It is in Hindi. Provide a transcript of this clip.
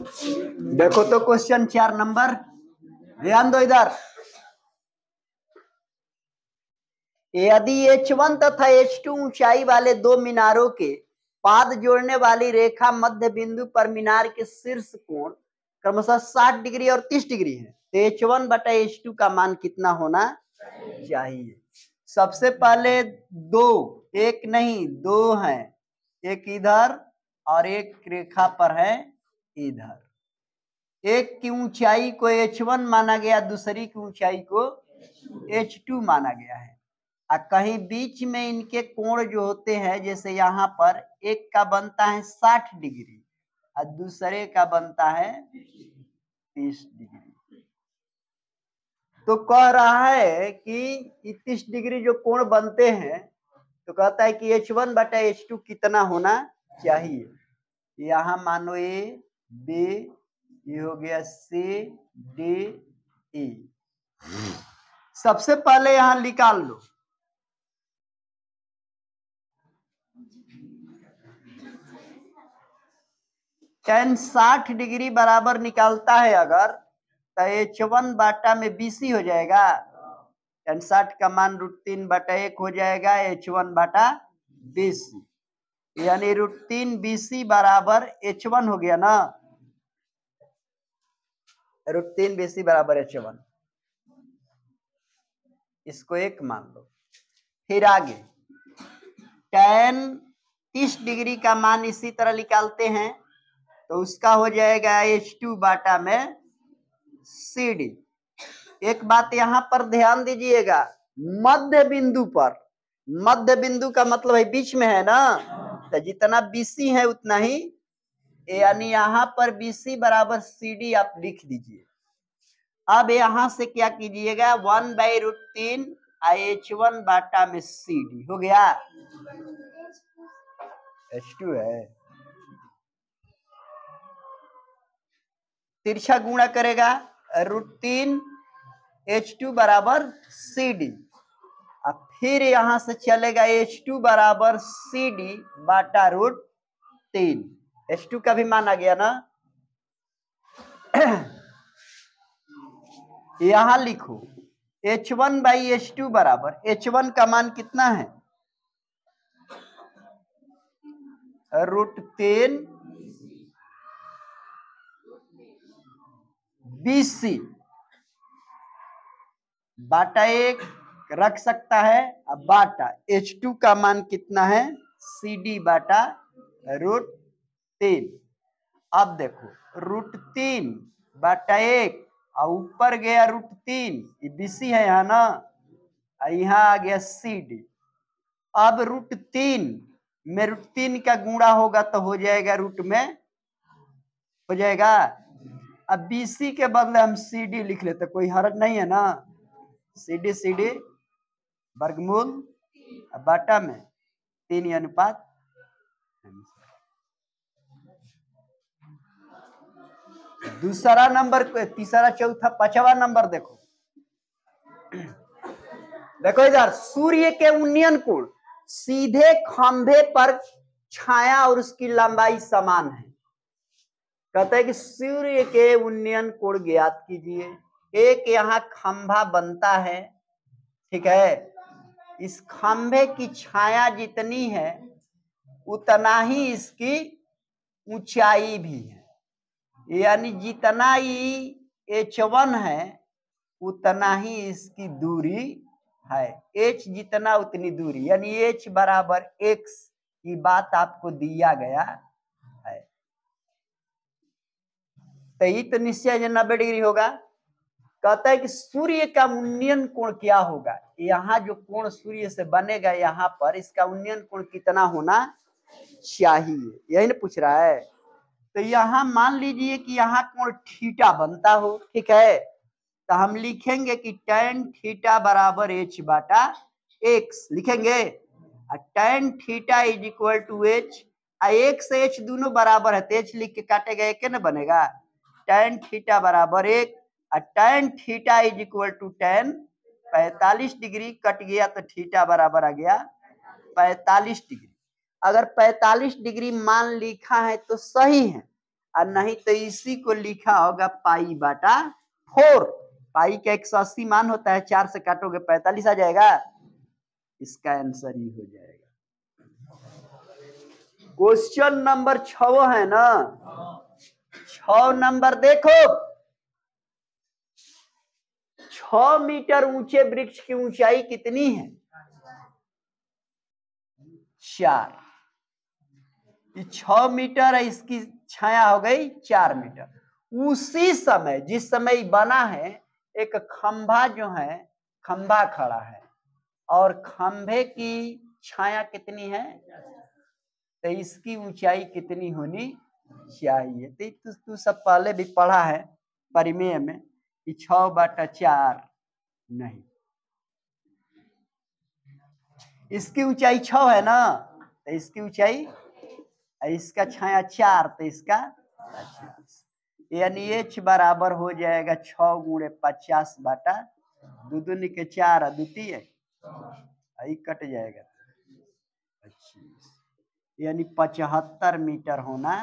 देखो तो क्वेश्चन 4 नंबर, ध्यान दो इधर। यदि H1 तथा H2 ऊंचाई वाले दो मीनारों के पाद जोड़ने वाली रेखा मध्य बिंदु पर मीनार के शीर्ष कोण क्रमशः 60 डिग्री और 30 डिग्री है, तो H1 बटा H2 का मान कितना होना चाहिए? सबसे पहले दो, एक नहीं दो हैं, एक इधर और एक रेखा पर है इधर। एक की ऊंचाई को H1 माना गया, दूसरी की ऊंचाई को H2 माना गया है। कहीं बीच में इनके कोण जो होते हैं, जैसे यहाँ पर एक का बनता है 60 डिग्री और दूसरे का बनता है 30 डिग्री। तो कह रहा है कि 30 डिग्री जो कोण बनते हैं, तो कहता है कि H1 बटा H2 कितना होना चाहिए। यहाँ मानो A B, ये हो गया C D E। सबसे पहले यहाँ निकाल लो। tan 60 डिग्री बराबर निकालता है अगर, तो H1 बाटा में BC हो जाएगा। tan 60 का मान √3 बटा 1 हो जाएगा, H1 बाटा BC, यानी √3 BC बराबर H1 हो गया ना। √3 BC बराबर H1, इसको 1 मान लो। फिर आगे tan 30 डिग्री का मान इसी तरह निकालते हैं, तो उसका हो जाएगा H2 बाटा में CD। एक बात यहाँ पर ध्यान दीजिएगा, मध्य बिंदु पर, मध्य बिंदु का मतलब है बीच में है ना, तो जितना BC है उतना ही, यानी यहाँ पर BC बराबर CD आप लिख दीजिए। अब यहाँ से क्या कीजिएगा, 1/√3 H1 बाटा में CD हो गया। H2 है, तिरछा गुणा करेगा √3 H2 बराबर CD। अब फिर यहां से चलेगा H2 बराबर CD बाटा √3। H2 का भी मान आ गया ना। यहां लिखो H1 बाई H2 बराबर, H1 का मान कितना है √3 BC बाटा 1 रख सकता है। अब बाटा H2 का मान कितना है CD बाटा √3। अब देखो √3 बाटा 1 और ऊपर गया √3, ये BC है यहाँ ना, यहाँ आ गया CD। अब √3 में √3 का गुणा होगा तो हो जाएगा रूट में हो जाएगा। अब BC के बदले हम CD लिख लेते, कोई हर्ज नहीं है ना। CD वर्गमूल बाटा में 3 अनुपात। दूसरा नंबर, तीसरा, चौथा, पांचवा नंबर देखो। देखो इधर, सूर्य के उन्नयन कोण सीधे खंभे पर छाया और उसकी लंबाई समान है। कहते हैं कि सूर्य के उन्नयन कोण ज्ञात कीजिए। एक यहाँ खंभा बनता है, ठीक है, इस खंभे की छाया जितनी है उतना ही इसकी ऊंचाई भी है, यानी जितना ही H1 है उतना ही इसकी दूरी है। H जितना उतनी दूरी, यानी H बराबर X की बात आपको दिया गया है। तो ये तो निश्चय 90 डिग्री होगा। कहता है कि सूर्य का उन्नयन कोण क्या होगा, यहाँ जो कोण सूर्य से बनेगा यहाँ पर, इसका उन्नयन कोण कितना होना चाहिए, यही ना पूछ रहा है। तो यहाँ मान लीजिए कि यहाँ कोण थीटा बनता हो, ठीक है, तो हम लिखेंगे कि tan थीटा बराबर H बाटा X लिखेंगे। tan theta is equal to H, X से H दोनों बराबर है, तो H लिख के काटेगा एक ना बनेगा। tan थीटा बराबर 1, tan theta is equal to tan 45 degree, cut गया तो थीटा बराबर आ गया 45 डिग्री। अगर 45 डिग्री मान लिखा है तो सही है, और नहीं तो इसी को लिखा होगा पाई बटा 4। पाई का 180 मान होता है, 4 से काटोगे 45 आ जाएगा। इसका आंसर ही हो जाएगा। क्वेश्चन नंबर 6 है ना। 6 नंबर देखो, 6 मीटर ऊंचे वृक्ष की ऊंचाई कितनी है? 4। 6 मीटर है, इसकी छाया हो गई 4 मीटर। उसी समय जिस समय बना है, एक खंभा जो है, खंभा खड़ा है और खंभे की छाया कितनी है? तो इसकी ऊंचाई कितनी होनी चाहिए? तो तू सब पहले भी पढ़ा है परिमेय में कि 6/4 नहीं, इसकी ऊंचाई 6 है ना, तो इसकी ऊंचाई, इसका छाया 4, तो इसका 50, यानी h बराबर हो जाएगा 6 गुणे 50/2 दूनी के 4 द्वितीय आई कट जाएगा 25, यानी 75 मीटर होना